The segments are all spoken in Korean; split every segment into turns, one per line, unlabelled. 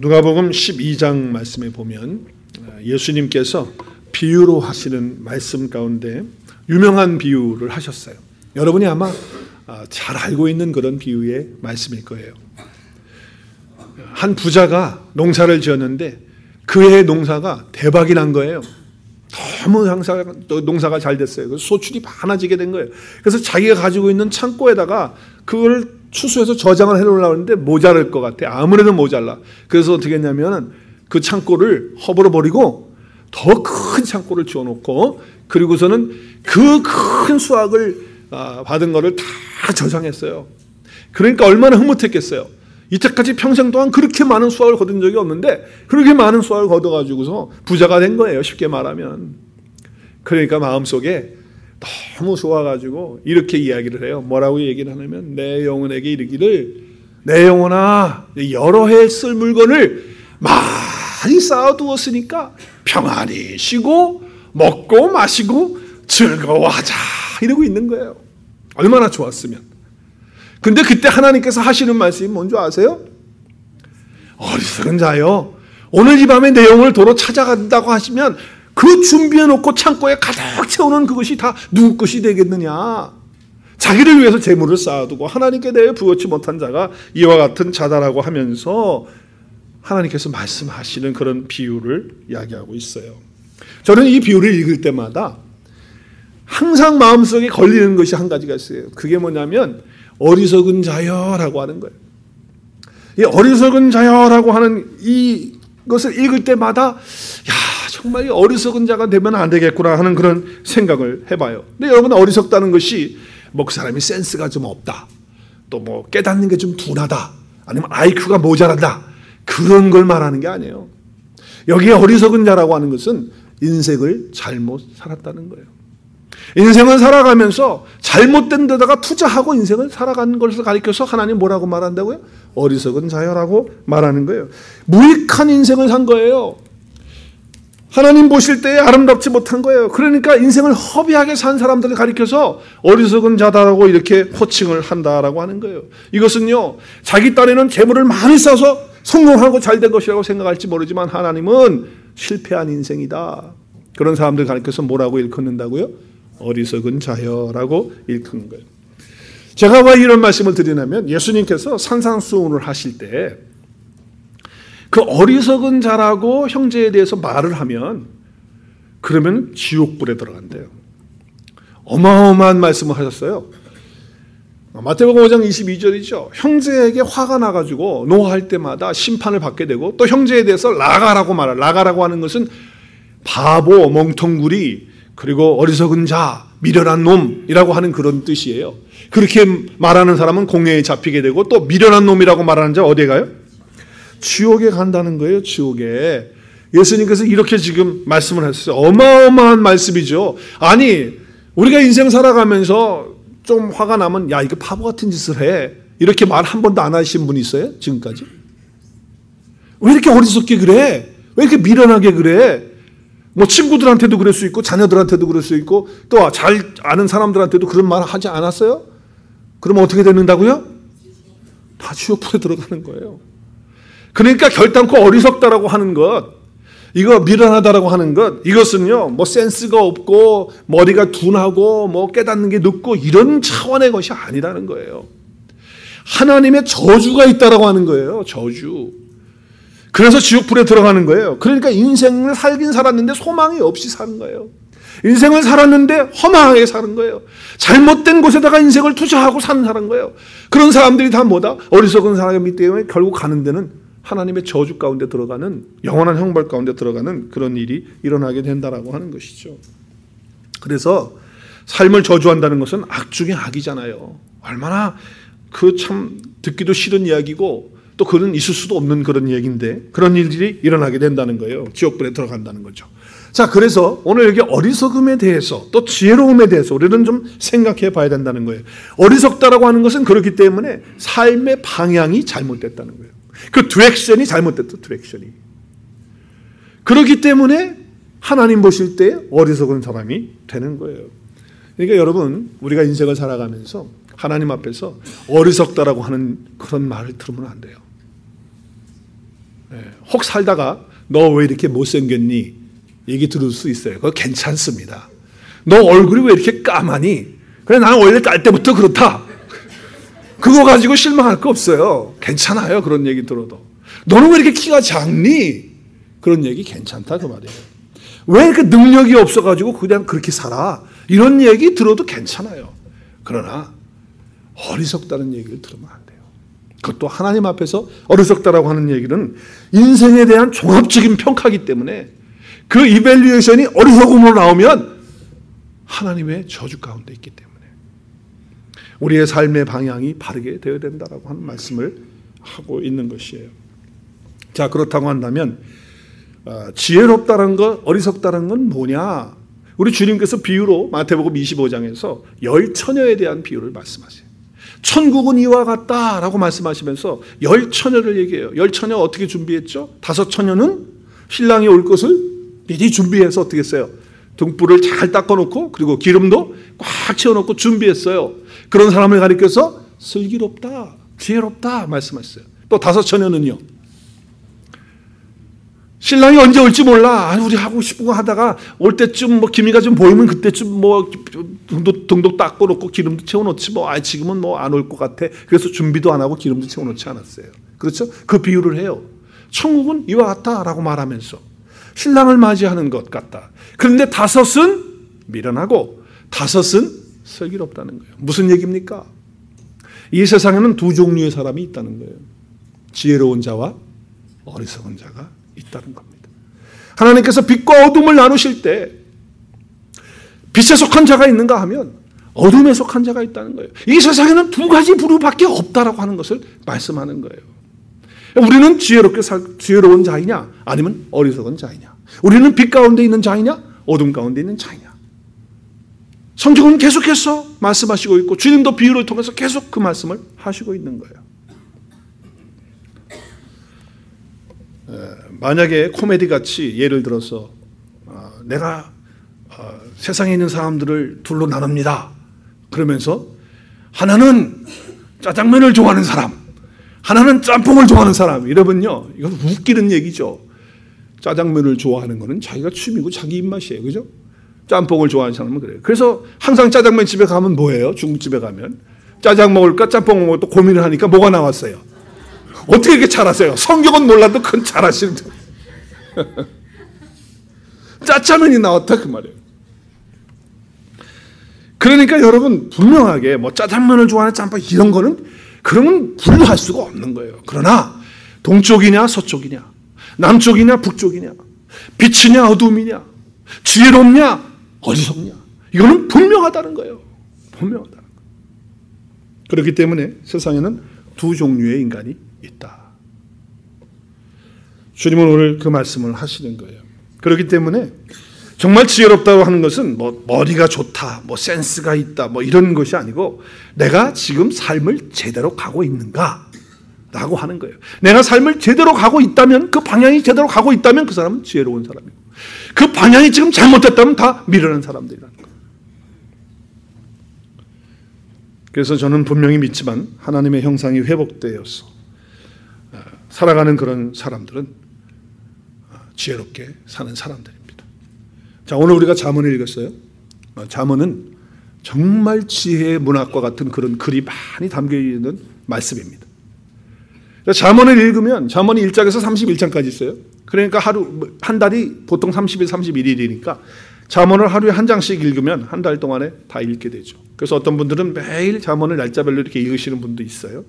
누가복음 12장 말씀에 보면 예수님께서 비유로 하시는 말씀 가운데 유명한 비유를 하셨어요. 여러분이 아마 잘 알고 있는 그런 비유의 말씀일 거예요. 한 부자가 농사를 지었는데 그의 농사가 대박이 난 거예요. 너무 농사가 잘 됐어요. 그래서 소출이 많아지게 된 거예요. 그래서 자기가 가지고 있는 창고에다가 그걸 추수해서 저장을 해놓으려고 하는데 모자랄 것 같아. 아무래도 모자라. 그래서 어떻게 했냐면 그 창고를 허물어 버리고 더 큰 창고를 지어놓고 그리고서는 그 큰 수확을 받은 거를 다 저장했어요. 그러니까 얼마나 흐뭇했겠어요. 이때까지 평생 동안 그렇게 많은 수확을 거둔 적이 없는데 그렇게 많은 수확을 거둬가지고서 부자가 된 거예요. 쉽게 말하면. 그러니까 마음속에 너무 좋아가지고 이렇게 이야기를 해요. 뭐라고 얘기를 하냐면 내 영혼에게 이르기를 내 영혼아 여러 해 쓸 물건을 많이 쌓아두었으니까 평안히 쉬고 먹고 마시고 즐거워하자 이러고 있는 거예요. 얼마나 좋았으면. 근데 그때 하나님께서 하시는 말씀이 뭔지 아세요? 어리석은 자여 오늘 이 밤에 내 영혼을 도로 찾아간다고 하시면 그 준비해놓고 창고에 가득 채우는 그것이 다 누구 것이 되겠느냐. 자기를 위해서 재물을 쌓아두고 하나님께 대해 부어치 못한 자가 이와 같은 자다라고 하면서 하나님께서 말씀하시는 그런 비유를 이야기하고 있어요. 저는 이 비유를 읽을 때마다 항상 마음속에 걸리는 것이 한 가지가 있어요. 그게 뭐냐면 어리석은 자여라고 하는 거예요. 이 어리석은 자여라고 하는 이것을 읽을 때마다 야 정말 어리석은 자가 되면 안 되겠구나 하는 그런 생각을 해봐요. 근데 여러분 어리석다는 것이 뭐 그 사람이 센스가 좀 없다, 또 뭐 깨닫는 게 좀 둔하다, 아니면 IQ가 모자란다 그런 걸 말하는 게 아니에요. 여기에 어리석은 자라고 하는 것은 인생을 잘못 살았다는 거예요. 인생을 살아가면서 잘못된 데다가 투자하고 인생을 살아가는 것을 가리켜서 하나님 뭐라고 말한다고요? 어리석은 자여라고 말하는 거예요. 무익한 인생을 산 거예요. 하나님 보실 때에 아름답지 못한 거예요. 그러니까 인생을 허비하게 산 사람들을 가리켜서 어리석은 자다라고 이렇게 호칭을 한다라고 하는 거예요. 이것은요, 자기 딴에는 재물을 많이 쌓아서 성공하고 잘된 것이라고 생각할지 모르지만 하나님은 실패한 인생이다. 그런 사람들 가리켜서 뭐라고 일컫는다고요? 어리석은 자여라고 일컫는 거예요. 제가 왜 이런 말씀을 드리냐면 예수님께서 산상수훈을 하실 때 그 어리석은 자라고 형제에 대해서 말을 하면 그러면 지옥불에 들어간대요. 어마어마한 말씀을 하셨어요. 마태복음 5장 22절이죠. 형제에게 화가 나가지고 노할 때마다 심판을 받게 되고 또 형제에 대해서 라가라고 말해요. 라가라고 하는 것은 바보, 멍텅구리, 그리고 어리석은 자, 미련한 놈이라고 하는 그런 뜻이에요. 그렇게 말하는 사람은 공회에 잡히게 되고 또 미련한 놈이라고 말하는 자 어디에 가요? 지옥에 간다는 거예요. 지옥에. 예수님께서 이렇게 지금 말씀을 하셨어요. 어마어마한 말씀이죠. 아니 우리가 인생 살아가면서 좀 화가 나면 야 이거 바보 같은 짓을 해 이렇게 말 한 번도 안 하신 분이 있어요? 지금까지? 왜 이렇게 어리석게 그래? 왜 이렇게 미련하게 그래? 뭐 친구들한테도 그럴 수 있고 자녀들한테도 그럴 수 있고 또 잘 아는 사람들한테도 그런 말 하지 않았어요? 그러면 어떻게 되는다고요? 다 지옥불에 들어가는 거예요. 그러니까 결단코 어리석다라고 하는 것, 이거 미련하다라고 하는 것, 이것은요 뭐 센스가 없고 머리가 둔하고 뭐 깨닫는 게 늦고 이런 차원의 것이 아니라는 거예요. 하나님의 저주가 있다라고 하는 거예요. 저주. 그래서 지옥불에 들어가는 거예요. 그러니까 인생을 살긴 살았는데 소망이 없이 사는 거예요. 인생을 살았는데 허망하게 사는 거예요. 잘못된 곳에다가 인생을 투자하고 사는 사는 거예요. 그런 사람들이 다 뭐다? 어리석은 사람이기 때문에 결국 가는 데는 하나님의 저주 가운데 들어가는 영원한 형벌 가운데 들어가는 그런 일이 일어나게 된다라고 하는 것이죠. 그래서 삶을 저주한다는 것은 악 중에 악이잖아요. 얼마나 그 참 듣기도 싫은 이야기고 또 그런 있을 수도 없는 그런 얘기인데 그런 일들이 일어나게 된다는 거예요. 지옥불에 들어간다는 거죠. 자, 그래서 오늘 여기 어리석음에 대해서 또 지혜로움에 대해서 우리는 좀 생각해 봐야 된다는 거예요. 어리석다라고 하는 것은 그렇기 때문에 삶의 방향이 잘못됐다는 거예요. 그 디렉션이 잘못됐다. 디렉션이. 그렇기 때문에 하나님 보실 때 어리석은 사람이 되는 거예요. 그러니까 여러분 우리가 인생을 살아가면서 하나님 앞에서 어리석다라고 하는 그런 말을 들으면 안 돼요. 혹 살다가 너 왜 이렇게 못생겼니? 얘기 들을 수 있어요. 그거 괜찮습니다. 너 얼굴이 왜 이렇게 까마니? 그래, 나는 원래 딸 때부터 그렇다. 그거 가지고 실망할 거 없어요. 괜찮아요. 그런 얘기 들어도. 너는 왜 이렇게 키가 작니? 그런 얘기 괜찮다 그 말이에요. 왜 이렇게 능력이 없어가지고 그냥 그렇게 살아? 이런 얘기 들어도 괜찮아요. 그러나 어리석다는 얘기를 들으면 안 돼요. 그것도 하나님 앞에서 어리석다라고 하는 얘기는 인생에 대한 종합적인 평가이기 때문에 그 이밸류에이션이 어리석음으로 나오면 하나님의 저주 가운데 있기 때문에 우리의 삶의 방향이 바르게 되어야 된다라고 하는 말씀을 하고 있는 것이에요. 자, 그렇다고 한다면 지혜롭다는 것, 어리석다는 건 뭐냐? 우리 주님께서 비유로 마태복음 25장에서 열 처녀에 대한 비유를 말씀하세요. 천국은 이와 같다라고 말씀하시면서 열 처녀를 얘기해요. 열 처녀 어떻게 준비했죠? 다섯 처녀는 신랑이 올 것을 미리 준비해서 어떻게 했어요? 등불을 잘 닦아놓고 그리고 기름도 꽉 채워놓고 준비했어요. 그런 사람을 가리켜서 슬기롭다, 지혜롭다 말씀하셨어요. 또 다섯 처녀는요. 신랑이 언제 올지 몰라. 우리 하고 싶은 거 하다가 올 때쯤 뭐 기미가 좀 보이면 그때쯤 뭐 등도 닦고 놓고 기름도 채워놓지 뭐. 지금은 뭐 안 올 것 같아. 그래서 준비도 안 하고 기름도 채워놓지 않았어요. 그렇죠? 그 비유를 해요. 천국은 이와 같다라고 말하면서 신랑을 맞이하는 것 같다. 그런데 다섯은 미련하고 다섯은 슬기롭다는 거예요. 무슨 얘기입니까? 이 세상에는 두 종류의 사람이 있다는 거예요. 지혜로운 자와 어리석은 자가 있다는 겁니다. 하나님께서 빛과 어둠을 나누실 때 빛에 속한 자가 있는가 하면 어둠에 속한 자가 있다는 거예요. 이 세상에는 두 가지 부류밖에 없다라고 하는 것을 말씀하는 거예요. 우리는 지혜로운 자이냐 아니면 어리석은 자이냐, 우리는 빛 가운데 있는 자이냐 어둠 가운데 있는 자이냐. 성경은 계속해서 말씀하시고 있고 주님도 비유를 통해서 계속 그 말씀을 하시고 있는 거예요. 만약에 코미디 같이 예를 들어서 내가 세상에 있는 사람들을 둘로 나눕니다. 그러면서 하나는 짜장면을 좋아하는 사람, 하나는 짬뽕을 좋아하는 사람, 이러면요 이건 웃기는 얘기죠. 짜장면을 좋아하는 거는 자기가 취미고 자기 입맛이에요. 그죠? 짬뽕을 좋아하는 사람은 그래요. 그래서 항상 짜장면 집에 가면 뭐예요? 중국집에 가면 짜장 먹을까 짬뽕 먹을까 또 고민을 하니까 뭐가 나왔어요? 어떻게 이렇게 잘하세요? 성경은 몰라도 그건 잘하시는데 짜장면이 나왔다 그 말이에요. 그러니까 여러분 분명하게 뭐 짜장면을 좋아하는 짬뽕 이런 거는 그러면 분류할 수가 없는 거예요. 그러나 동쪽이냐 서쪽이냐, 남쪽이냐 북쪽이냐, 빛이냐 어둠이냐, 지혜롭냐 어리석냐, 이거는 분명하다는 거예요. 분명하다는 거예요. 그렇기 때문에 세상에는 두 종류의 인간이 있다. 주님은 오늘 그 말씀을 하시는 거예요. 그렇기 때문에 정말 지혜롭다고 하는 것은 뭐 머리가 좋다, 뭐 센스가 있다, 뭐 이런 것이 아니고 내가 지금 삶을 제대로 가고 있는가 라고 하는 거예요. 내가 삶을 제대로 가고 있다면, 그 방향이 제대로 가고 있다면 그 사람은 지혜로운 사람이고, 그 방향이 지금 잘못됐다면 다 미련한 사람들이라는 거예요. 그래서 저는 분명히 믿지만 하나님의 형상이 회복되어서 살아가는 그런 사람들은 지혜롭게 사는 사람들입니다. 자, 오늘 우리가 잠언을 읽었어요. 잠언은 정말 지혜의 문학과 같은 그런 글이 많이 담겨있는 말씀입니다. 잠언을 읽으면 잠언이 1장에서 31장까지 있어요. 그러니까 한 달이 보통 30일, 31일이니까 잠언을 하루에 한 장씩 읽으면 한 달 동안에 다 읽게 되죠. 그래서 어떤 분들은 매일 잠언을 날짜별로 이렇게 읽으시는 분도 있어요.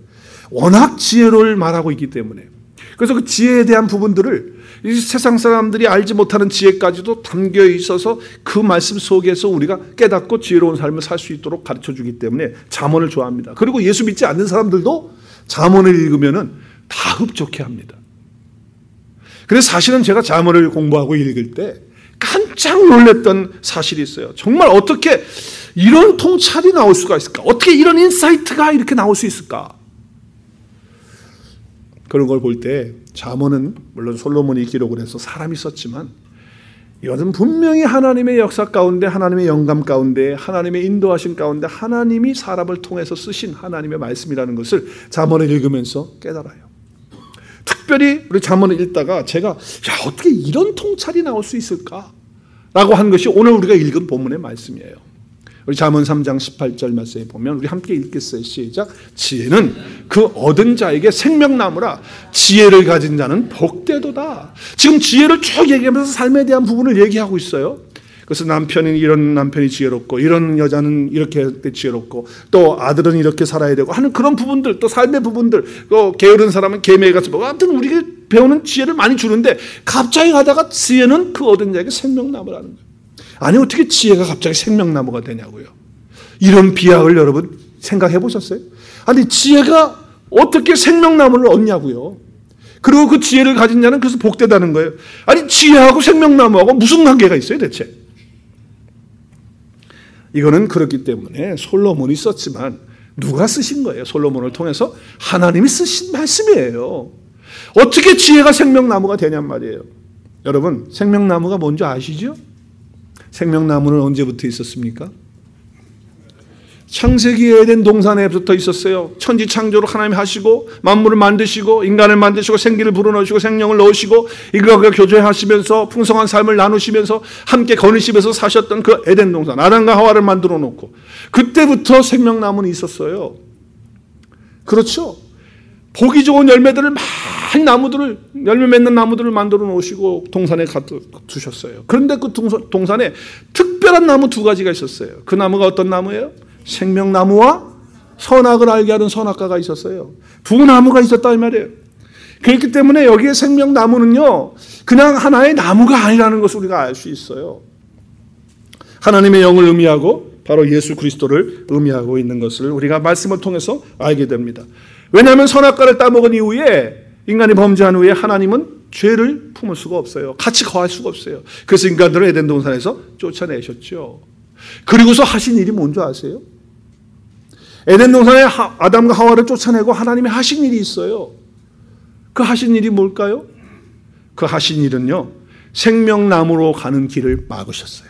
워낙 지혜를 말하고 있기 때문에. 그래서 그 지혜에 대한 부분들을 이 세상 사람들이 알지 못하는 지혜까지도 담겨 있어서 그 말씀 속에서 우리가 깨닫고 지혜로운 삶을 살 수 있도록 가르쳐 주기 때문에 잠언을 좋아합니다. 그리고 예수 믿지 않는 사람들도 잠언을 읽으면은 다 흡족해 합니다. 그래서 사실은 제가 잠언을 공부하고 읽을 때 깜짝 놀랐던 사실이 있어요. 정말 어떻게 이런 통찰이 나올 수가 있을까? 어떻게 이런 인사이트가 이렇게 나올 수 있을까? 그런 걸 볼 때 잠언은 물론 솔로몬이 기록을 해서 사람이 썼지만 이것은 분명히 하나님의 역사 가운데, 하나님의 영감 가운데, 하나님의 인도하신 가운데 하나님이 사람을 통해서 쓰신 하나님의 말씀이라는 것을 잠언을 읽으면서 깨달아요. 특별히 우리 잠언을 읽다가 제가 어떻게 이런 통찰이 나올 수 있을까? 라고 한 것이 오늘 우리가 읽은 본문의 말씀이에요. 우리 잠언 3장 18절 말씀에 보면 우리 함께 읽겠어요. 시작. 지혜는 그 얻은 자에게 생명나무라. 지혜를 가진 자는 복되도다. 지금 지혜를 쭉 얘기하면서 삶에 대한 부분을 얘기하고 있어요. 그래서 남편이 이런 남편이 지혜롭고 이런 여자는 이렇게 지혜롭고 또 아들은 이렇게 살아야 되고 하는 그런 부분들, 또 삶의 부분들, 또 게으른 사람은 게임에 가서 뭐 아무튼 우리가 배우는 지혜를 많이 주는데 갑자기 가다가 지혜는 그 얻은 자에게 생명나무라는 거예요. 아니 어떻게 지혜가 갑자기 생명나무가 되냐고요. 이런 비약을 여러분 생각해 보셨어요? 아니 지혜가 어떻게 생명나무를 얻냐고요. 그리고 그 지혜를 가진 자는 그래서 복되다는 거예요. 아니 지혜하고 생명나무하고 무슨 관계가 있어요 대체? 이거는 그렇기 때문에 솔로몬이 썼지만 누가 쓰신 거예요? 솔로몬을 통해서 하나님이 쓰신 말씀이에요. 어떻게 지혜가 생명나무가 되냔 말이에요. 여러분 생명나무가 뭔지 아시죠? 생명나무는 언제부터 있었습니까? 창세기 에덴 동산에부터 있었어요. 천지 창조를 하나님이 하시고 만물을 만드시고 인간을 만드시고 생기를 불어넣으시고 생명을 넣으시고 인간과 교제하시면서 풍성한 삶을 나누시면서 함께 거느시면서 사셨던 그 에덴 동산, 아담과 하와를 만들어 놓고 그때부터 생명나무는 있었어요. 그렇죠? 보기 좋은 열매들을 많은 나무들을, 열매 맺는 나무들을 만들어 놓으시고 동산에 두셨어요. 그런데 그 동산에 특별한 나무 두 가지가 있었어요. 그 나무가 어떤 나무예요? 생명나무와 선악을 알게 하는 선악과가 있었어요. 두 나무가 있었다 이 말이에요. 그렇기 때문에 여기에 생명나무는요 그냥 하나의 나무가 아니라는 것을 우리가 알 수 있어요. 하나님의 영을 의미하고 바로 예수 그리스도를 의미하고 있는 것을 우리가 말씀을 통해서 알게 됩니다. 왜냐하면 선악과를 따먹은 이후에 인간이 범죄한 후에 하나님은 죄를 품을 수가 없어요. 같이 거할 수가 없어요. 그래서 인간들을 에덴 동산에서 쫓아내셨죠. 그리고서 하신 일이 뭔지 아세요? 에덴 동산에 아담과 하와를 쫓아내고 하나님이 하신 일이 있어요. 그 하신 일이 뭘까요? 그 하신 일은요 생명나무로 가는 길을 막으셨어요.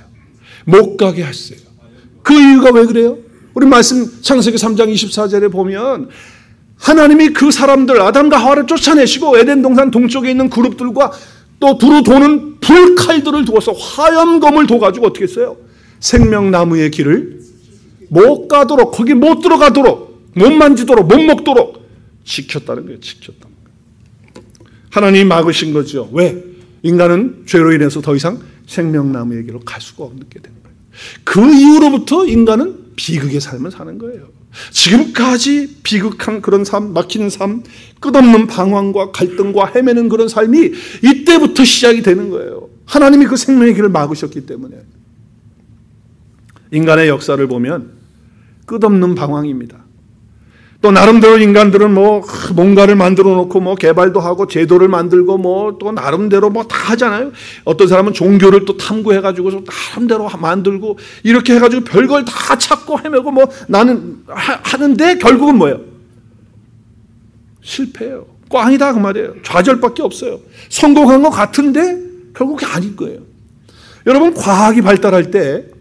못 가게 하셨어요. 그 이유가 왜 그래요? 우리 말씀 창세기 3장 24절에 보면 하나님이 그 사람들 아담과 하와를 쫓아내시고 에덴 동산 동쪽에 있는 그룹들과 또 두루 도는 불칼들을 두어서 화염검을 둬가지고 어떻게 했어요? 생명나무의 길을 못 가도록, 거기 못 들어가도록, 못 만지도록, 못 먹도록 지켰다는 거예요. 지켰다는 거예요. 하나님이 막으신 거죠. 왜? 인간은 죄로 인해서 더 이상 생명나무의 길로 갈 수가 없게 된 거예요. 그 이후로부터 인간은 비극의 삶을 사는 거예요. 지금까지 비극한 그런 삶, 막히는 삶, 끝없는 방황과 갈등과 헤매는 그런 삶이 이때부터 시작이 되는 거예요. 하나님이 그 생명의 길을 막으셨기 때문에. 인간의 역사를 보면 끝없는 방황입니다. 또 나름대로 인간들은 뭐 뭔가를 만들어 놓고 뭐 개발도 하고 제도를 만들고 뭐 또 나름대로 뭐 다 하잖아요. 어떤 사람은 종교를 또 탐구해가지고 나름대로 만들고 이렇게 해가지고 별걸 다 찾고 헤매고 뭐 나는 하는데 결국은 뭐예요? 실패해요. 꽝이다 그 말이에요. 좌절밖에 없어요. 성공한 것 같은데 결국 그게 아닐 거예요. 여러분 과학이 발달할 때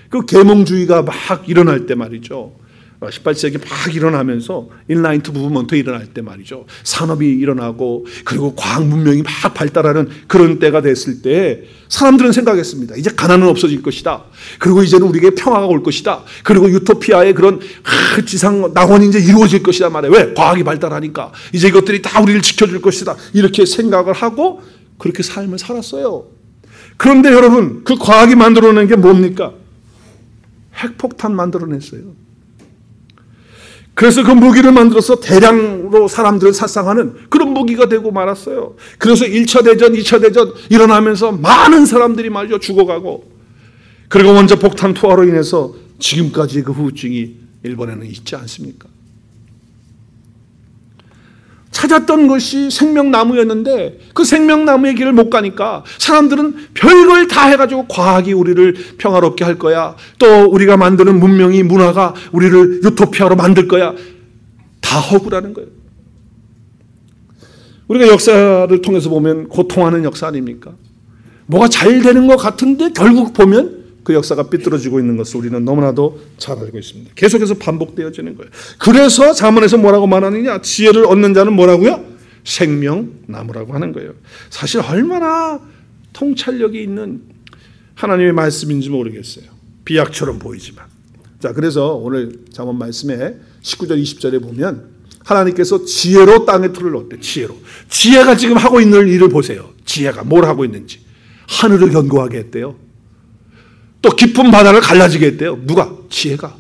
그 계몽주의가 막 일어날 때 말이죠. 18세기 막 일어나면서 인라이트 무브먼트 일어날 때 말이죠. 산업이 일어나고 그리고 과학 문명이 막 발달하는 그런 때가 됐을 때 사람들은 생각했습니다. 이제 가난은 없어질 것이다. 그리고 이제는 우리에게 평화가 올 것이다. 그리고 유토피아의 그런 지상 낙원이 이제 이루어질 것이다 말이에요. 왜? 과학이 발달하니까 이제 이것들이 다 우리를 지켜줄 것이다. 이렇게 생각을 하고 그렇게 삶을 살았어요. 그런데 여러분 그 과학이 만들어낸 게 뭡니까? 핵폭탄 만들어냈어요. 그래서 그 무기를 만들어서 대량으로 사람들을殺傷하는 그런 무기가 되고 말았어요. 그래서 1차 대전, 2차 대전 일어나면서 많은 사람들이 말이죠 죽어가고 그리고 원자 폭탄 투하로 인해서 지금까지 그 후유증이 일본에는 있지 않습니까? 찾았던 것이 생명나무였는데 그 생명나무의 길을 못 가니까 사람들은 별걸 다 해가지고 과학이 우리를 평화롭게 할 거야. 또 우리가 만드는 문명이 문화가 우리를 유토피아로 만들 거야. 다 허구라는 거예요. 우리가 역사를 통해서 보면 고통하는 역사 아닙니까? 뭐가 잘 되는 것 같은데 결국 보면 그 역사가 삐뚤어지고 있는 것을 우리는 너무나도 잘 알고 있습니다. 계속해서 반복되어지는 거예요. 그래서 잠언에서 뭐라고 말하느냐? 지혜를 얻는 자는 뭐라고요? 생명나무라고 하는 거예요. 사실 얼마나 통찰력이 있는 하나님의 말씀인지 모르겠어요. 비약처럼 보이지만. 자, 그래서 오늘 잠언 말씀에 19절 20절에 보면 하나님께서 지혜로 땅의 틀을 놓았대. 지혜로. 지혜가 지금 하고 있는 일을 보세요. 지혜가 뭘 하고 있는지. 하늘을 견고하게 했대요. 또 깊은 바다를 갈라지게 했대요. 누가? 지혜가.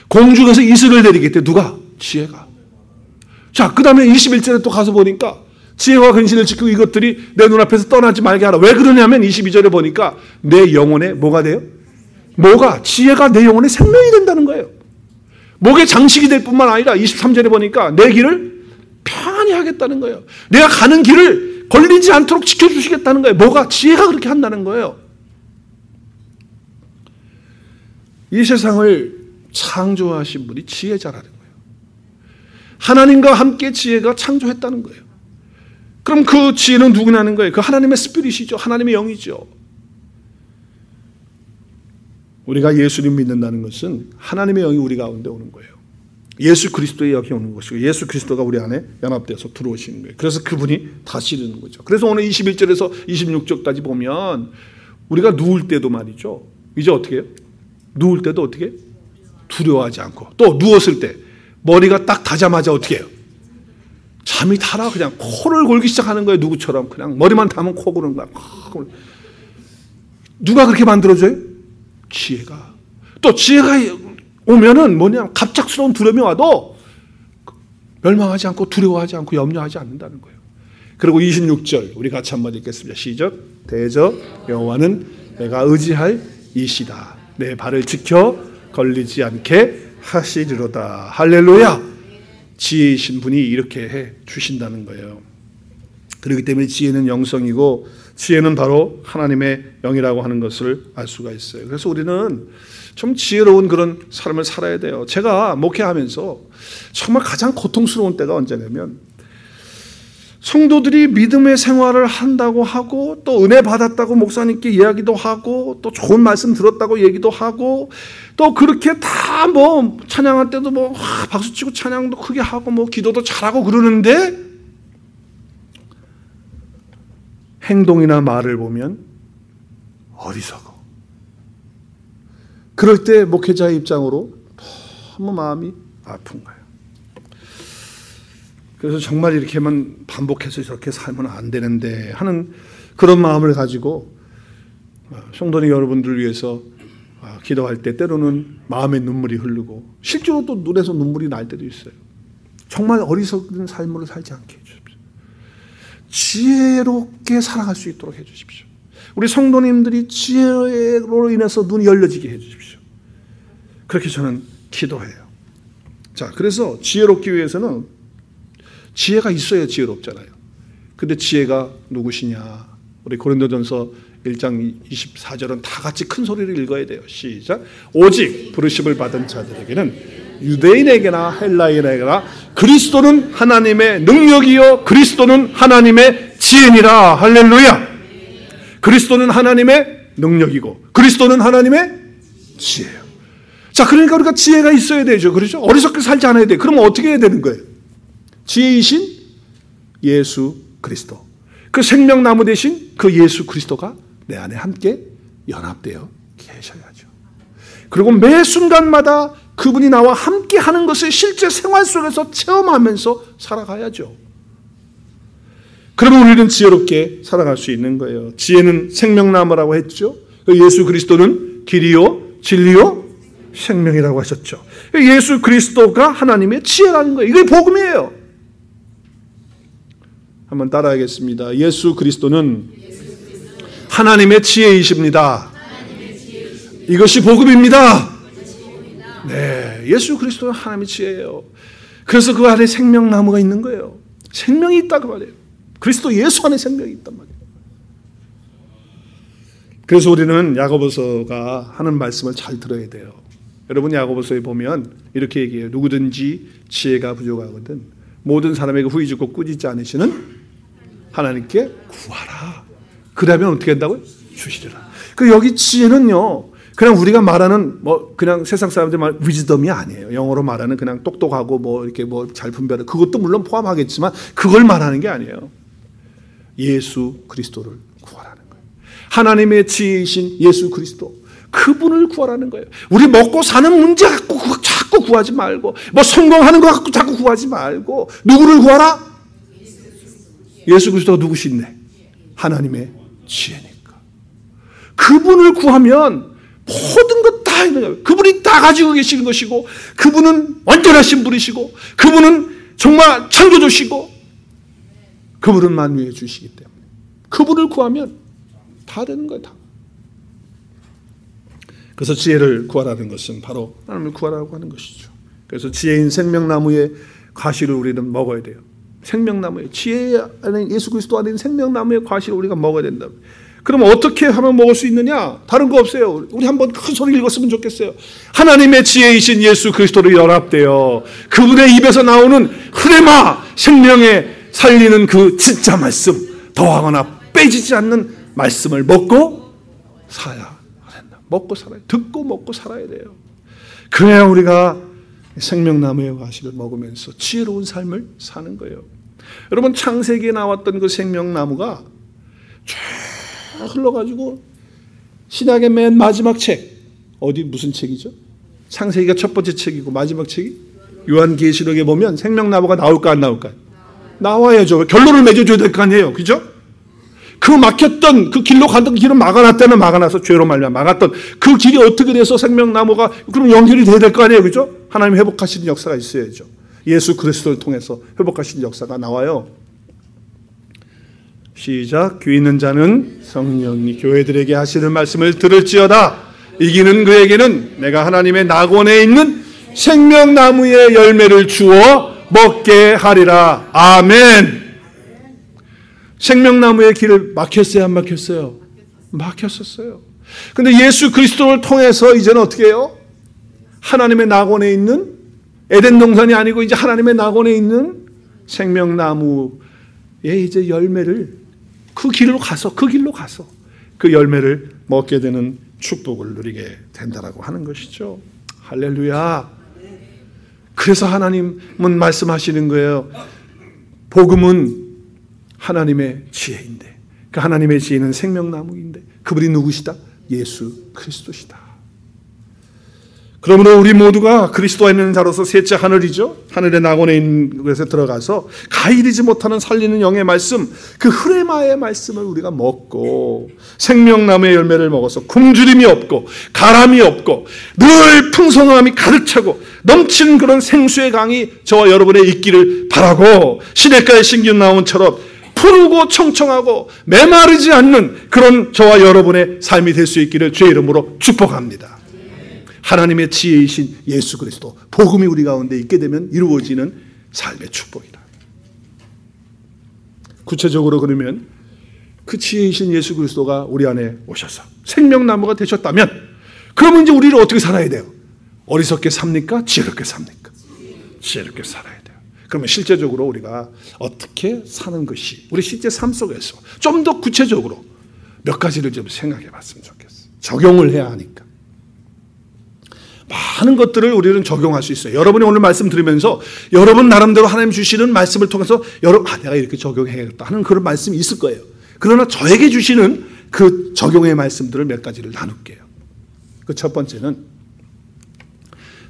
공중에서 이슬을 내리게 했대요. 누가? 지혜가. 자, 그 다음에 21절에 또 가서 보니까 지혜와 근신을 지키고 이것들이 내 눈앞에서 떠나지 말게 하라. 왜 그러냐면 22절에 보니까 내 영혼에 뭐가 돼요? 뭐가? 지혜가 내 영혼에 생명이 된다는 거예요. 목에 장식이 될 뿐만 아니라 23절에 보니까 내 길을 편히 하겠다는 거예요. 내가 가는 길을 걸리지 않도록 지켜주시겠다는 거예요. 뭐가? 지혜가 그렇게 한다는 거예요. 이 세상을 창조하신 분이 지혜자라는 거예요. 하나님과 함께 지혜가 창조했다는 거예요. 그럼 그 지혜는 누구냐는 거예요? 그 하나님의 스피릿이죠. 하나님의 영이죠. 우리가 예수님 믿는다는 것은 하나님의 영이 우리 가운데 오는 거예요. 예수 그리스도의 영이 오는 것이고 예수 그리스도가 우리 안에 연합되어서 들어오시는 거예요. 그래서 그분이 다스리는 거죠. 그래서 오늘 21절에서 26절까지 보면 우리가 누울 때도 말이죠. 이제 어떻게 해요? 누울 때도 어떻게 해요? 두려워하지 않고 또 누웠을 때 머리가 딱 닿자마자 어떻게 해요? 잠이 타라 그냥 코를 골기 시작하는 거예요. 누구처럼 그냥 머리만 닿으면 코 고는 거야. 누가 그렇게 만들어줘요? 지혜가. 또 지혜가 오면은 뭐냐 갑작스러운 두려움이 와도 멸망하지 않고 두려워하지 않고 염려하지 않는다는 거예요. 그리고 26절 우리 같이 한번 읽겠습니다. 시작. 대저 여호와는 내가 의지할 이시다. 내 발을 지켜 걸리지 않게 하시리로다. 할렐루야. 지혜이신 분이 이렇게 해 주신다는 거예요. 그렇기 때문에 지혜는 영성이고 지혜는 바로 하나님의 영이라고 하는 것을 알 수가 있어요. 그래서 우리는 좀 지혜로운 그런 삶을 살아야 돼요. 제가 목회하면서 정말 가장 고통스러운 때가 언제냐면 성도들이 믿음의 생활을 한다고 하고 또 은혜 받았다고 목사님께 이야기도 하고 또 좋은 말씀 들었다고 얘기도 하고 또 그렇게 다 뭐 찬양할 때도 뭐 박수치고 찬양도 크게 하고 뭐 기도도 잘하고 그러는데 행동이나 말을 보면 어리석어. 그럴 때 목회자의 입장으로 너무 마음이 아픈 거예요. 그래서 정말 이렇게만 반복해서 저렇게 살면 안 되는데 하는 그런 마음을 가지고 성도님 여러분들을 위해서 기도할 때 때로는 마음에 눈물이 흐르고 실제로 또 눈에서 눈물이 날 때도 있어요. 정말 어리석은 삶으로 살지 않게 해주십시오. 지혜롭게 살아갈 수 있도록 해주십시오. 우리 성도님들이 지혜로 인해서 눈이 열려지게 해주십시오. 그렇게 저는 기도해요. 자, 그래서 지혜롭기 위해서는 지혜가 있어야 지혜롭잖아요. 근데 지혜가 누구시냐? 우리 고린도전서 1장 24절은 다 같이 큰 소리를 읽어야 돼요. 시작. 오직 부르심을 받은 자들에게는 유대인에게나 헬라인에게나 그리스도는 하나님의 능력이요 그리스도는 하나님의 지혜니라. 할렐루야. 그리스도는 하나님의 능력이고 그리스도는 하나님의 지혜예요. 자, 그러니까 우리가 지혜가 있어야 되죠. 그렇죠? 어리석게 살지 않아야 돼. 그러면 어떻게 해야 되는 거예요? 지혜이신 예수 그리스도, 그 생명나무 대신 그 예수 그리스도가 내 안에 함께 연합되어 계셔야죠. 그리고 매 순간마다 그분이 나와 함께 하는 것을 실제 생활 속에서 체험하면서 살아가야죠. 그러면 우리는 지혜롭게 살아갈 수 있는 거예요. 지혜는 생명나무라고 했죠. 예수 그리스도는 길이요 진리요 생명이라고 하셨죠. 예수 그리스도가 하나님의 지혜라는 거예요. 이게 복음이에요. 한번 따라하겠습니다. 예수 그리스도는 하나님의 지혜이십니다. 이것이 복음입니다. 네, 예수 그리스도는 하나님의 지혜예요. 그래서 그 안에 생명나무가 있는 거예요. 생명이 있다고 말해요. 그리스도 예수 안에 생명이 있단 말이에요. 그래서 우리는 야고보서가 하는 말씀을 잘 들어야 돼요. 여러분 야고보서에 보면 이렇게 얘기해요. 누구든지 지혜가 부족하거든 모든 사람에게 후이죽고 꾸짖지 않으시는 하나님께 구하라. 그러면 어떻게 한다고요? 주시리라. 그 여기 지혜는요, 그냥 우리가 말하는 그냥 세상 사람들 말 위즈덤이 아니에요. 영어로 말하는 그냥 똑똑하고 이렇게 잘 분별해. 그것도 물론 포함하겠지만 그걸 말하는 게 아니에요. 예수 그리스도를 구하라는 거예요. 하나님의 지혜이신 예수 그리스도, 그분을 구하라는 거예요. 우리 먹고 사는 문제 갖고 자꾸 구하지 말고, 성공하는 거 갖고 자꾸 구하지 말고, 누구를 구하라? 예수 그리스도가 누구신데? 하나님의 지혜니까. 그분을 구하면 모든 것 다 있는 거예요. 그분이 다 가지고 계시는 것이고, 그분은 완전하신 분이시고, 그분은 정말 창조주시고, 그분은 만유해 주시기 때문에 그분을 구하면 다 되는 거예요. 다. 그래서 지혜를 구하라는 것은 바로 하나님을 구하라고 하는 것이죠. 그래서 지혜인 생명나무의 과실을 우리는 먹어야 돼요. 생명나무의 지혜 안에, 예수 그리스도 안에 있는 생명나무의 과실을 우리가 먹어야 된다. 그러면 어떻게 하면 먹을 수 있느냐? 다른 거 없어요. 우리 한번 큰 소리 읽었으면 좋겠어요. 하나님의 지혜이신 예수 그리스도로 연합되어 그분의 입에서 나오는 흐레마, 생명에 살리는 그 진짜 말씀, 더하거나 빼지지 않는 말씀을 먹고 살아야 된다. 먹고 살아야, 듣고 먹고 살아야 돼요. 그래야 우리가 생명나무의 과실을 먹으면서 지혜로운 삶을 사는 거예요. 여러분, 창세기에 나왔던 그 생명나무가 쭉 흘러가지고 신약의 맨 마지막 책, 무슨 책이죠? 창세기가 첫 번째 책이고 마지막 책이 요한계시록에 보면 생명나무가 나올까 안 나올까? 나와야죠. 결론을 맺어줘야 될 거 아니에요. 그죠? 그 막혔던 그 길로 가던 길은 막아놨다는, 막아놔서 죄로 말미암아 막았던 그 길이 어떻게 돼서 생명나무가 그럼 연결이 돼야 될 거 아니에요. 그죠? 하나님 회복하시는 역사가 있어야죠. 예수 그리스도를 통해서 회복하시는 역사가 나와요. 시작. 귀 있는 자는 성령이 교회들에게 하시는 말씀을 들을지어다. 이기는 그에게는 내가 하나님의 낙원에 있는 생명나무의 열매를 주어 먹게 하리라. 아멘. 생명나무의 길을 막혔어요, 안 막혔어요? 막혔었어요. 근데 예수 그리스도를 통해서 이제는 어떻게 해요? 하나님의 낙원에 있는, 에덴 동산이 아니고 이제 하나님의 낙원에 있는 생명나무의 이제 열매를 그 길로 가서 그 열매를 먹게 되는 축복을 누리게 된다라고 하는 것이죠. 할렐루야. 그래서 하나님은 말씀하시는 거예요. 복음은 하나님의 지혜인데, 그 하나님의 지혜는 생명나무인데 그분이 누구시다? 예수 그리스도시다. 그러므로 우리 모두가 그리스도 안에 있는 자로서 셋째 하늘이죠. 하늘의 낙원에 있는 곳에 들어가서 가이리지 못하는 살리는 영의 말씀, 그 흐레마의 말씀을 우리가 먹고 생명나무의 열매를 먹어서 굶주림이 없고 가람이 없고 늘 풍성함이 가득 차고 넘치는 그런 생수의 강이 저와 여러분의 있기를 바라고, 시냇가의 신기한 나무처럼 푸르고 청청하고 메마르지 않는 그런 저와 여러분의 삶이 될 수 있기를 주의 이름으로 축복합니다. 하나님의 지혜이신 예수 그리스도, 복음이 우리 가운데 있게 되면 이루어지는 삶의 축복이다. 구체적으로 그러면 그 지혜이신 예수 그리스도가 우리 안에 오셔서 생명나무가 되셨다면, 그러면 이제 우리를 어떻게 살아야 돼요? 어리석게 삽니까? 지혜롭게 삽니까? 지혜롭게 살아야 돼요. 그러면 실제적으로 우리가 어떻게 사는 것이, 우리 실제 삶 속에서 좀 더 구체적으로 몇 가지를 좀 생각해 봤으면 좋겠어요. 적용을 해야 하니까. 많은 것들을 우리는 적용할 수 있어요. 여러분이 오늘 말씀 들으면서 여러분 나름대로 하나님 주시는 말씀을 통해서 내가 이렇게 적용해야겠다 하는 그런 말씀이 있을 거예요. 그러나 저에게 주시는 그 적용의 말씀들을 몇 가지를 나눌게요. 그 첫 번째는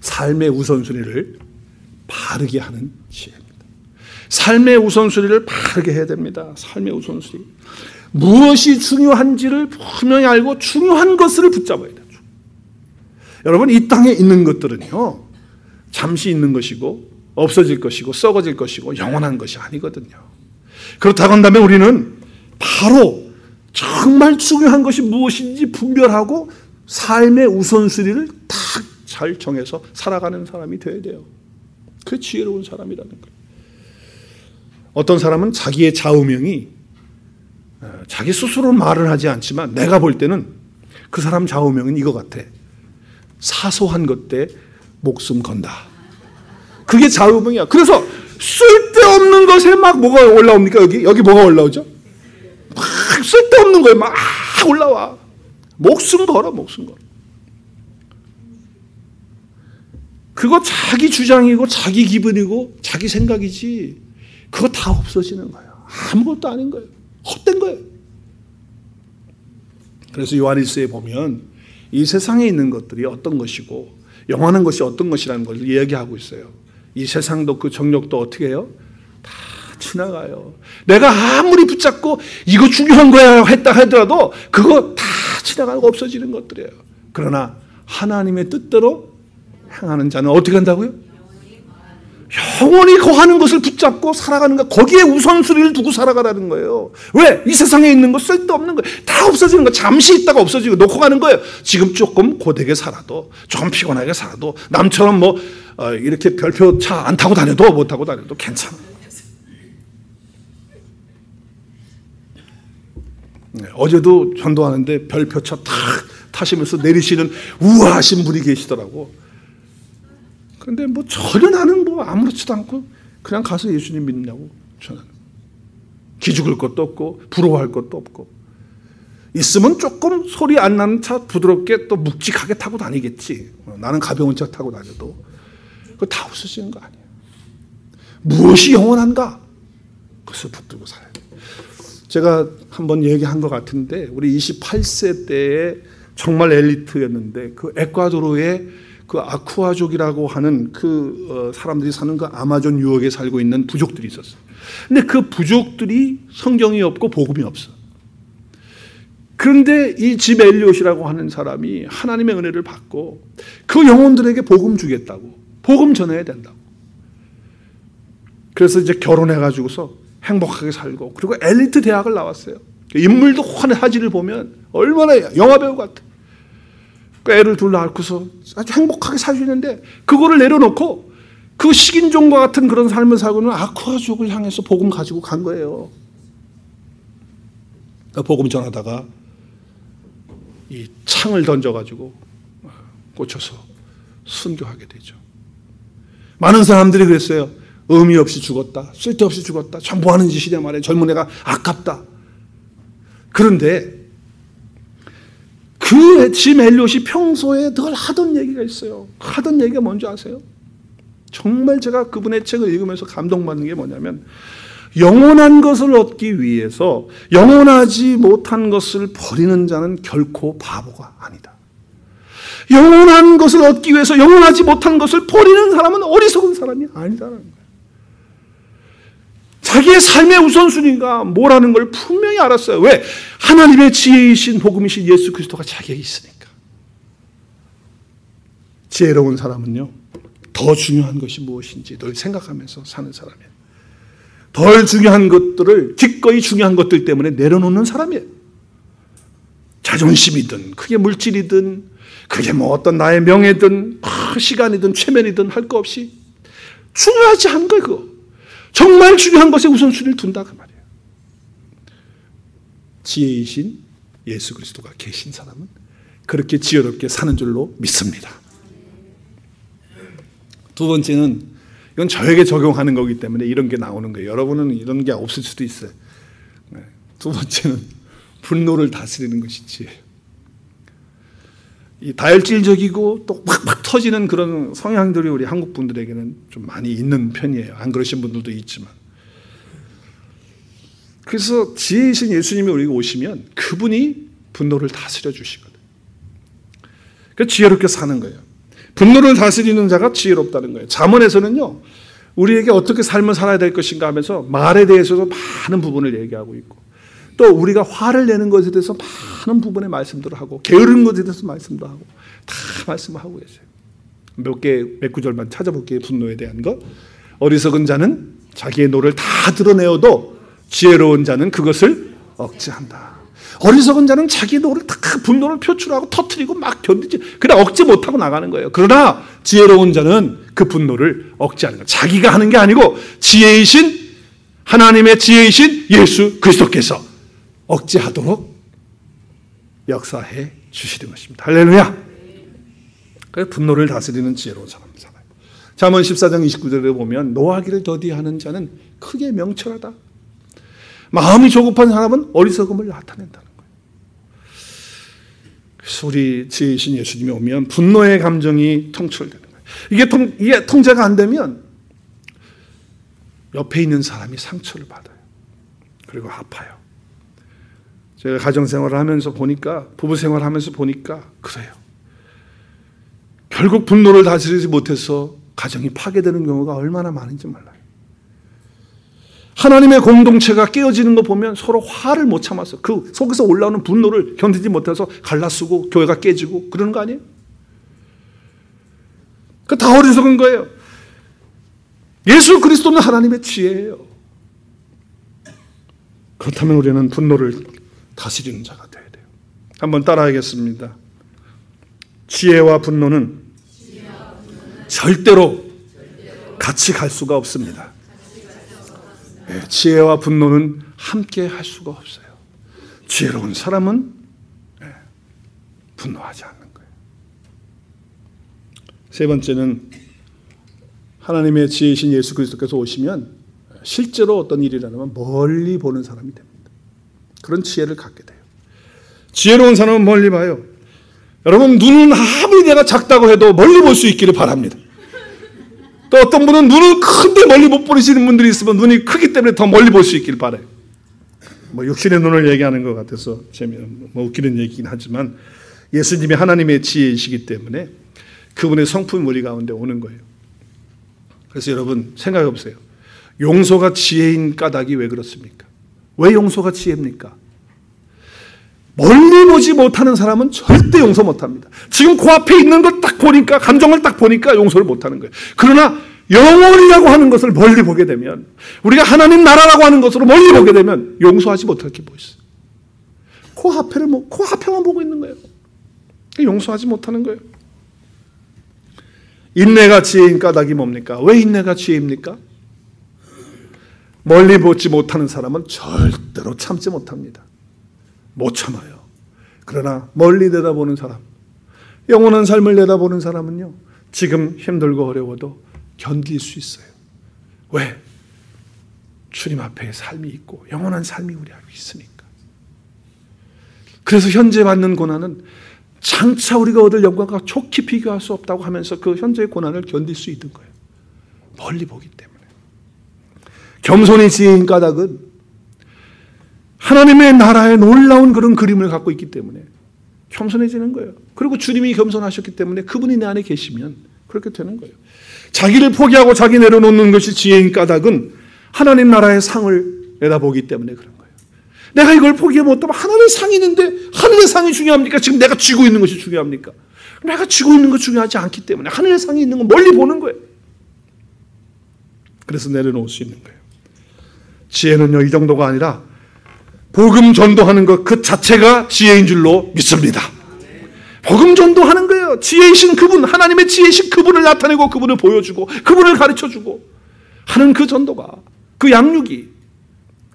삶의 우선순위를 바르게 하는 지혜입니다. 삶의 우선순위를 바르게 해야 됩니다. 삶의 우선순위. 무엇이 중요한지를 분명히 알고 중요한 것을 붙잡아야 돼요. 여러분, 이 땅에 있는 것들은요, 잠시 있는 것이고 없어질 것이고 썩어질 것이고 영원한 것이 아니거든요. 그렇다고 한다면 우리는 바로 정말 중요한 것이 무엇인지 분별하고 삶의 우선순위를 딱 잘 정해서 살아가는 사람이 되어야 돼요. 그게 지혜로운 사람이라는 거예요. 어떤 사람은 자기의 좌우명이, 자기 스스로 말을 하지 않지만 내가 볼 때는 그 사람 좌우명은 이거 같아. 사소한 것 때 목숨 건다. 그게 좌우명이야. 그래서 쓸데없는 것에 막 뭐가 올라옵니까? 여기 뭐가 올라오죠? 막 쓸데없는 거에 막 올라와. 목숨 걸어, 목숨 걸어. 그거 자기 주장이고 자기 기분이고 자기 생각이지 그거 다 없어지는 거예요. 아무것도 아닌 거예요. 헛된 거예요. 그래서 요한일서에 보면 이 세상에 있는 것들이 어떤 것이고 영원한 것이 어떤 것이라는 걸 이야기하고 있어요. 이 세상도 그 정욕도 어떻게 해요? 다 지나가요. 내가 아무리 붙잡고 이거 중요한 거야 했다 하더라도 그거 다 지나가고 없어지는 것들이에요. 그러나 하나님의 뜻대로 행하는 자는 어떻게 한다고요? 영원히 거하는 것을 붙잡고 살아가는 것, 거기에 우선순위를 두고 살아가라는 거예요. 왜? 이 세상에 있는 거 쓸데없는 거 다 없어지는 거, 잠시 있다가 없어지고 놓고 가는 거예요. 지금 조금 고되게 살아도, 조금 피곤하게 살아도, 남처럼 이렇게 별표 차 안 타고 다녀도, 못 타고 다녀도 괜찮아. 어제도 전도하는데 별표차 탁 타시면서 내리시는 우아하신 분이 계시더라고. 근데 전혀 나는 아무렇지도 않고 그냥 가서 예수님 믿느냐고 저는. 기죽을 것도 없고 부러워할 것도 없고 있으면 조금 소리 안 나는 차 부드럽게 또 묵직하게 타고 다니겠지. 나는 가벼운 차 타고 다녀도 그거 다 없어지는 거 아니에요. 무엇이 영원한가? 그것을 붙들고 살아야 돼요. 제가 한번 얘기한 것 같은데 우리 28세 때에 정말 엘리트였는데 그 에콰도르의 그 아쿠아족이라고 하는 그 사람들이 사는 그 아마존 유역에 살고 있는 부족들이 있었어요. 근데 그 부족들이 성경이 없고 복음이 없어. 그런데 이 짐 엘리엇이라고 하는 사람이 하나님의 은혜를 받고 그 영혼들에게 복음 주겠다고, 복음 전해야 된다고. 그래서 이제 결혼해가지고서 행복하게 살고 그리고 엘리트 대학을 나왔어요. 인물도 화질을 보면 얼마나 영화배우 같아. 애를 둘 낳고서 아주 행복하게 살 수 있는데 그거를 내려놓고 그 식인종과 같은 그런 삶을 살고는 아쿠아족을 향해서 복음 가지고 간 거예요. 복음 전하다가 이 창을 던져가지고 꽂혀서 순교하게 되죠. 많은 사람들이 그랬어요. 의미 없이 죽었다. 쓸데없이 죽었다. 참 뭐하는 짓이냐 말이야. 젊은 애가 아깝다. 그런데 그 짐 엘리엇이 평소에 늘 하던 얘기가 있어요. 하던 얘기가 뭔지 아세요? 정말 제가 그분의 책을 읽으면서 감동받는 게 뭐냐면 영원한 것을 얻기 위해서 영원하지 못한 것을 버리는 자는 결코 바보가 아니다. 영원한 것을 얻기 위해서 영원하지 못한 것을 버리는 사람은 어리석은 사람이 아니다라는 거예요. 자기의 삶의 우선순위가 뭐라는 걸 분명히 알았어요. 왜? 하나님의 지혜이신 복음이신 예수 그리스도가 자기에게 있으니까. 지혜로운 사람은요, 더 중요한 것이 무엇인지 늘 생각하면서 사는 사람이에요. 덜 중요한 것들을 기꺼이 중요한 것들 때문에 내려놓는 사람이에요. 자존심이든 그게 물질이든 그게 어떤 나의 명예든 시간이든 최면이든 할 거 없이 중요하지 않은 거예요. 그거. 정말 중요한 것에 우선순위를 둔다 그 말이에요. 지혜이신 예수 그리스도가 계신 사람은 그렇게 지혜롭게 사는 줄로 믿습니다. 두 번째는 이건 저에게 적용하는 거기 때문에 이런 게 나오는 거예요. 여러분은 이런 게 없을 수도 있어요. 두 번째는 분노를 다스리는 것이 지혜예요. 이 다혈질적이고 또 팍팍 터지는 그런 성향들이 우리 한국 분들에게는 좀 많이 있는 편이에요. 안 그러신 분들도 있지만. 그래서 지혜이신 예수님이 우리에게 오시면 그분이 분노를 다스려 주시거든요. 그래서 지혜롭게 사는 거예요. 분노를 다스리는 자가 지혜롭다는 거예요. 잠언에서는요, 우리에게 어떻게 삶을 살아야 될 것인가 하면서 말에 대해서도 많은 부분을 얘기하고 있고 또 우리가 화를 내는 것에 대해서 많은 부분의 말씀들을 하고 게으른 것에 대해서 말씀도 하고 다 말씀을 하고 계세요. 몇 구절만 찾아볼게요. 분노에 대한 것. 어리석은 자는 자기의 노를 다 드러내어도 지혜로운 자는 그것을 억제한다. 어리석은 자는 자기 노를 다 분노를 표출하고 터뜨리고 막 견디지 그냥 억제 못하고 나가는 거예요. 그러나 지혜로운 자는 그 분노를 억제하는 거예요. 자기가 하는 게 아니고 지혜이신 하나님의 지혜이신 예수 그리스도께서 억제하도록 역사해 주시는 것입니다. 할렐루야. 그래서 분노를 다스리는 지혜로운 사람을 살아요. 잠언 14장 29절에 보면 노하기를 더디하는 자는 크게 명철하다. 마음이 조급한 사람은 어리석음을 나타낸다는 거예요. 그래서 우리 지혜이신 예수님이 오면 분노의 감정이 통철되는 거예요. 이게 통제가 안 되면 옆에 있는 사람이 상처를 받아요. 그리고 아파요. 제가 가정생활을 하면서 보니까, 부부생활을 하면서 보니까 그래요. 결국 분노를 다스리지 못해서 가정이 파괴되는 경우가 얼마나 많은지 몰라요. 하나님의 공동체가 깨어지는 거 보면 서로 화를 못 참아서 그 속에서 올라오는 분노를 견디지 못해서 갈라쓰고 교회가 깨지고 그러는 거 아니에요? 그 다 어리석은 거예요. 예수 그리스도는 하나님의 지혜예요. 그렇다면 우리는 분노를 다스리는 자가 되어야 돼요. 한번 따라하겠습니다. 지혜와 분노는 절대로 같이 갈 수가 없습니다. 지혜와 분노는 함께 할 수가 없어요. 지혜로운 사람은 분노하지 않는 거예요. 세 번째는 하나님의 지혜이신 예수 그리스도께서 오시면 실제로 어떤 일이 일어나면 멀리 보는 사람이 됩니다. 그런 지혜를 갖게 돼요. 지혜로운 사람은 멀리 봐요. 여러분, 눈은 아무리 내가 작다고 해도 멀리 볼 수 있기를 바랍니다. 또 어떤 분은 눈을 큰데 멀리 못 보시는 분들이 있으면 눈이 크기 때문에 더 멀리 볼 수 있기를 바라요. 육신의 눈을 얘기하는 것 같아서 웃기는 얘기긴 하지만 예수님이 하나님의 지혜이시기 때문에 그분의 성품이 우리 가운데 오는 거예요. 그래서 여러분 생각해 보세요. 용서가 지혜인 까닭이 왜 그렇습니까? 왜 용서가 지혜입니까? 멀리 보지 못하는 사람은 절대 용서 못합니다. 지금 그 앞에 있는 걸 딱 보니까, 감정을 딱 보니까 용서를 못하는 거예요. 그러나 영원이라고 하는 것을 멀리 보게 되면, 우리가 하나님 나라라고 하는 것으로 멀리 보게 되면 용서하지 못할 게 뭐 있어요? 그 앞에만 보고 있는 거예요. 용서하지 못하는 거예요. 인내가 지혜인 까닭이 뭡니까? 왜 인내가 지혜입니까? 멀리 보지 못하는 사람은 절대로 참지 못합니다. 못 참아요. 그러나 멀리 내다보는 사람, 영원한 삶을 내다보는 사람은요, 지금 힘들고 어려워도 견딜 수 있어요. 왜? 주님 앞에 삶이 있고 영원한 삶이 우리 앞에 있으니까. 그래서 현재 받는 고난은 장차 우리가 얻을 영광과 좋게 비교할 수 없다고 하면서 그 현재의 고난을 견딜 수 있는 거예요. 멀리 보기 때문에. 겸손이 지혜인 까닭은 하나님의 나라의 놀라운 그런 그림을 갖고 있기 때문에 겸손해지는 거예요. 그리고 주님이 겸손하셨기 때문에 그분이 내 안에 계시면 그렇게 되는 거예요. 자기를 포기하고 자기 내려놓는 것이 지혜인 까닭은 하나님 나라의 상을 내다보기 때문에 그런 거예요. 내가 이걸 포기해 못하면 하늘의 상이 있는데 하늘의 상이 중요합니까? 지금 내가 쥐고 있는 것이 중요합니까? 내가 쥐고 있는 것 중요하지 않기 때문에 하늘의 상이 있는 건 멀리 보는 거예요. 그래서 내려놓을 수 있는 거예요. 지혜는요, 이 정도가 아니라 복음 전도하는 것 그 자체가 지혜인 줄로 믿습니다. 복음 전도하는 거예요. 지혜이신 그분, 하나님의 지혜이신 그분을 나타내고 그분을 보여주고 그분을 가르쳐주고 하는 그 전도가, 그 양육이,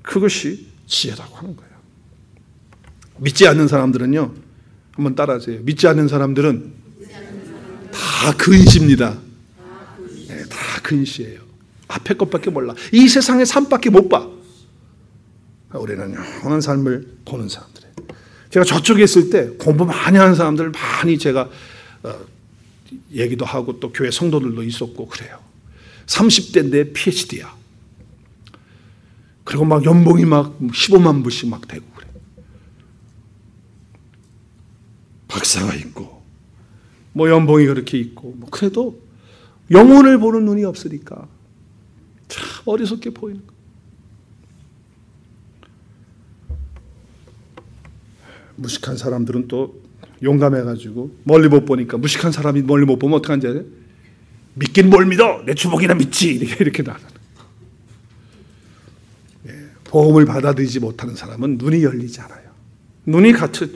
그것이 지혜라고 하는 거예요. 믿지 않는 사람들은요, 한번 따라하세요. 믿지 않는 사람들은 다 근시입니다. 네, 다 근시예요. 앞에 것밖에 몰라. 이 세상의 삶밖에 못 봐. 우리는 영원한 삶을 보는 사람들이에요. 제가 저쪽에 있을 때 공부 많이 하는 사람들 많이 제가 얘기도 하고 또 교회 성도들도 있었고 그래요. 30대인데 PhD야. 그리고 막 연봉이 막 15만 불씩 막 되고 그래. 박사가 있고 뭐 연봉이 그렇게 있고 뭐 그래도 영혼을 보는 눈이 없으니까 참 어리석게 보이는 거예요. 무식한 사람들은 또 용감해가지고 멀리 못 보니까, 무식한 사람이 멀리 못 보면 어떡하는지 알아요? 믿긴 뭘 믿어? 내 주먹이나 믿지. 이렇게 나가는. 복음을 받아들이지 못하는 사람은 눈이 열리지 않아요. 눈이 닫혀져.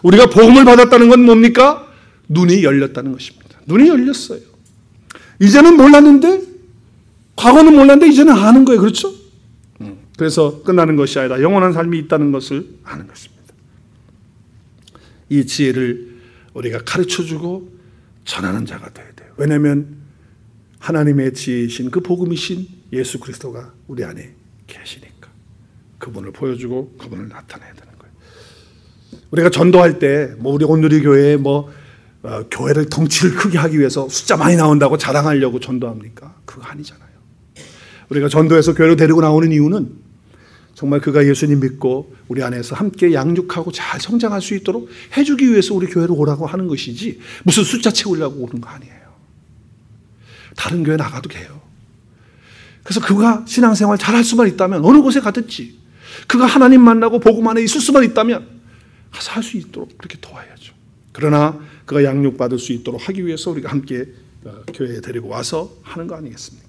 우리가 복음을 받았다는 건 뭡니까? 눈이 열렸다는 것입니다. 눈이 열렸어요. 이제는 몰랐는데, 과거는 몰랐는데 이제는 아는 거예요. 그렇죠? 그래서 끝나는 것이 아니라 영원한 삶이 있다는 것을 아는 것입니다. 이 지혜를 우리가 가르쳐주고 전하는 자가 되어야 돼요. 왜냐하면 하나님의 지혜이신 그 복음이신 예수 그리스도가 우리 안에 계시니까 그분을 보여주고 그분을 나타내야 되는 거예요. 우리가 전도할 때 우리 온누리 교회에 교회를 덩치를 크게 하기 위해서 숫자 많이 나온다고 자랑하려고 전도합니까? 그거 아니잖아요. 우리가 전도해서 교회로 데리고 나오는 이유는 정말 그가 예수님 믿고 우리 안에서 함께 양육하고 잘 성장할 수 있도록 해주기 위해서 우리 교회로 오라고 하는 것이지 무슨 숫자 채우려고 오는 거 아니에요. 다른 교회 나가도 돼요. 그래서 그가 신앙생활 잘할 수만 있다면 어느 곳에 가든지 그가 하나님 만나고 복음 안에 있을 수만 있다면 가서 할 수 있도록 그렇게 도와야죠. 그러나 그가 양육받을 수 있도록 하기 위해서 우리가 함께 교회에 데리고 와서 하는 거 아니겠습니까?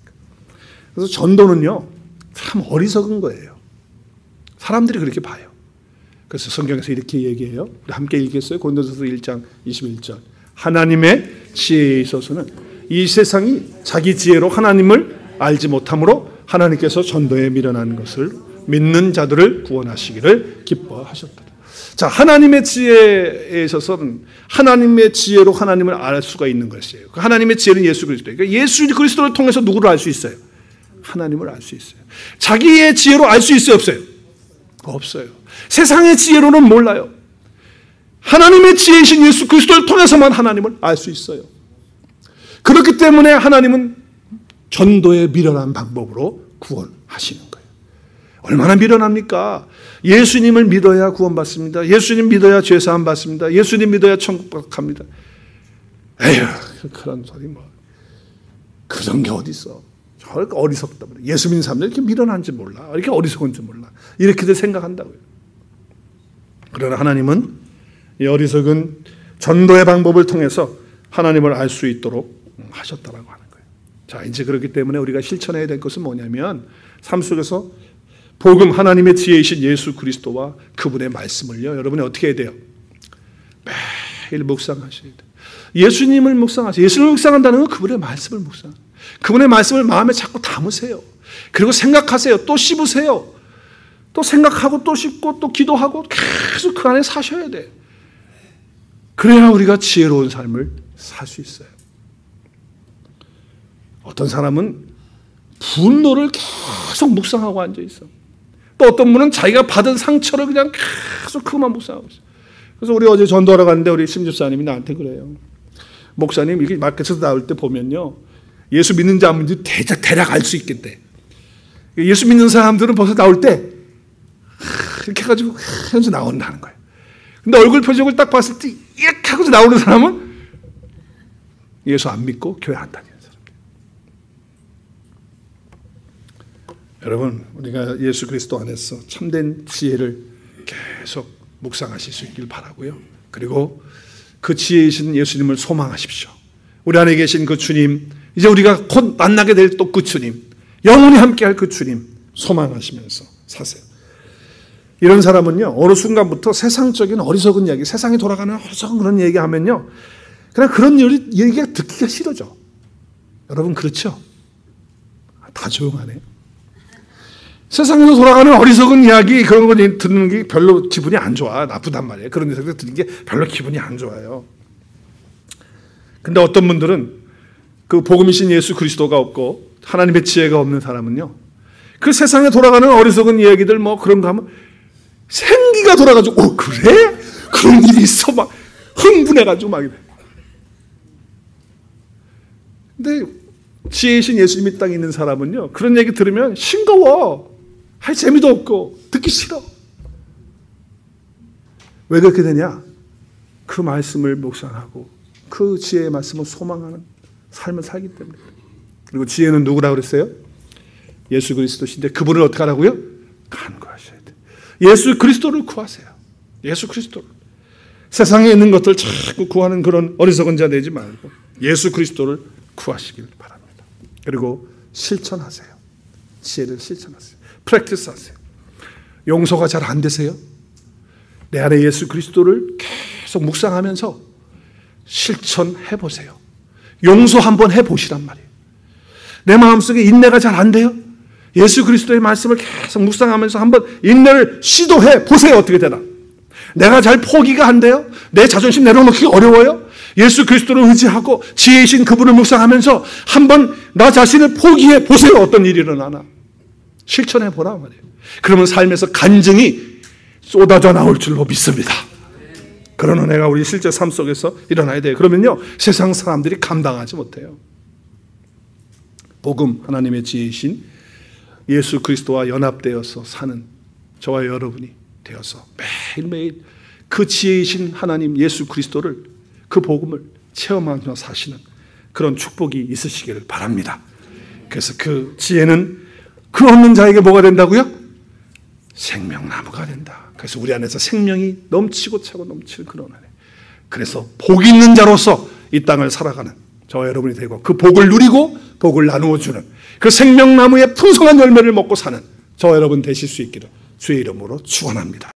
그래서 전도는요 참 어리석은 거예요. 사람들이 그렇게 봐요. 그래서 성경에서 이렇게 얘기해요. 우리 함께 읽겠어요. 고린도전서 1장 21절. 하나님의 지혜에 있어서는 이 세상이 자기 지혜로 하나님을 알지 못함으로 하나님께서 전도에 미련한 것을 믿는 자들을 구원하시기를 기뻐하셨다. 자, 하나님의 지혜에 있어서는 하나님의 지혜로 하나님을 알 수가 있는 것이에요. 하나님의 지혜는 예수 그리스도예요. 그러니까 예수 그리스도를 통해서 누구를 알 수 있어요? 하나님을 알 수 있어요. 자기의 지혜로 알 수 있어요, 없어요? 없어요. 세상의 지혜로는 몰라요. 하나님의 지혜이신 예수 그리스도를 통해서만 하나님을 알 수 있어요. 그렇기 때문에 하나님은 전도에 미련한 방법으로 구원하시는 거예요. 얼마나 미련합니까? 예수님을 믿어야 구원받습니다. 예수님 믿어야 죄사함 받습니다. 예수님 믿어야 천국 갑니다. 에휴, 그런 소리 뭐. 그런 게 어디 있어. 저렇게 어리석다. 예수 믿는 사람들 이렇게 미련한지 몰라. 이렇게 어리석은지 몰라. 이렇게들 생각한다고요. 그러나 하나님은 이 어리석은 전도의 방법을 통해서 하나님을 알 수 있도록 하셨다라고 하는 거예요. 자, 이제 그렇기 때문에 우리가 실천해야 될 것은 뭐냐면 삶 속에서 복음 하나님의 지혜이신 예수 그리스도와 그분의 말씀을요. 여러분이 어떻게 해야 돼요? 매일 묵상하셔야 돼요. 예수님을 묵상하세요. 예수님을 묵상한다는 건 그분의 말씀을 묵상하세요. 그분의 말씀을 마음에 자꾸 담으세요. 그리고 생각하세요. 또 씹으세요. 또 생각하고 또 씹고 또 기도하고 계속 그 안에 사셔야 돼요. 그래야 우리가 지혜로운 삶을 살 수 있어요. 어떤 사람은 분노를 계속 묵상하고 앉아있어. 또 어떤 분은 자기가 받은 상처를 그냥 계속 그것만 묵상하고 있어요. 그래서 우리 어제 전도하러 갔는데 우리 심집사님이 나한테 그래요. 목사님, 이게 마켓에서 나올 때 보면요. 예수 믿는지 안 믿는지 대략 알 수 있겠대. 예수 믿는 사람들은 벌써 나올 때 이렇게 해가지고 현수 나온다는 거예요. 근데 얼굴 표정을 딱 봤을 때 이렇게 하고서 나오는 사람은 예수 안 믿고 교회 안 다니는 사람이에요. 여러분, 우리가 예수 그리스도 안에서 참된 지혜를 계속 묵상하실 수 있길 바라고요. 그리고 그 지혜이신 예수님을 소망하십시오. 우리 안에 계신 그 주님, 이제 우리가 곧 만나게 될 또 그 주님, 영원히 함께할 그 주님 소망하시면서 사세요. 이런 사람은요, 어느 순간부터 세상적인 어리석은 이야기, 세상에 돌아가는 어리석은 그런 얘기하면요, 그냥 그런 얘기가 듣기가 싫어져. 여러분 그렇죠? 다 조용하네요. 세상에서 돌아가는 어리석은 이야기 그런 거 듣는 게 별로 기분이 안 좋아. 나쁘단 말이에요. 그런 이야기 듣는 게 별로 기분이 안 좋아요. 근데 어떤 분들은 그 복음이신 예수 그리스도가 없고 하나님의 지혜가 없는 사람은요, 그 세상에 돌아가는 어리석은 이야기들 뭐 그런 거 하면 생기가 돌아가지고 그래? 그런 일이 있어? 막 흥분해가지고 막 이래. 근데 지혜이신 예수님이 이 땅에 있는 사람은요, 그런 얘기 들으면 싱거워. 할 재미도 없고 듣기 싫어. 왜 그렇게 되냐? 그 말씀을 묵상하고 그 지혜의 말씀을 소망하는 삶을 살기 때문에. 그리고 지혜는 누구라고 그랬어요? 예수 그리스도신데 그분을 어떻게 하라고요? 간구하셔야 돼요. 예수 그리스도를 구하세요. 예수 그리스도를. 세상에 있는 것들 자꾸 구하는 그런 어리석은 자 되지 말고 예수 그리스도를 구하시길 바랍니다. 그리고 실천하세요. 지혜를 실천하세요. 프랙티스 하세요. 용서가 잘 안 되세요? 내 안에 예수 그리스도를 계속 묵상하면서 실천해 보세요. 용서 한번 해보시란 말이에요. 내 마음속에 인내가 잘 안 돼요? 예수 그리스도의 말씀을 계속 묵상하면서 한번 인내를 시도해 보세요. 어떻게 되나? 내가 잘 포기가 안 돼요? 내 자존심 내려놓기 어려워요? 예수 그리스도를 의지하고 지혜이신 그분을 묵상하면서 한번 나 자신을 포기해 보세요. 어떤 일이 일어나나? 실천해 보라 말이에요. 그러면 삶에서 간증이 쏟아져 나올 줄로 믿습니다.
그런 은혜가 우리 실제 삶 속에서 일어나야 돼요. 그러면요, 세상 사람들이 감당하지 못해요. 복음, 하나님의 지혜이신 예수 그리스도와 연합되어서 사는 저와 여러분이 되어서 매일매일 그 지혜이신 하나님 예수 그리스도를, 그 복음을 체험하며 사시는 그런 축복이 있으시기를 바랍니다. 그래서 그 지혜는 그 얻는 자에게 뭐가 된다고요? 생명나무가 된다. 그래서 우리 안에서 생명이 넘치고 차고 넘치는 그런 은혜. 그래서 복 있는 자로서 이 땅을 살아가는 저와 여러분이 되고, 그 복을 누리고 복을 나누어 주는 그 생명나무의 풍성한 열매를 먹고 사는 저와 여러분 되실 수 있기를 주의 이름으로 축원합니다.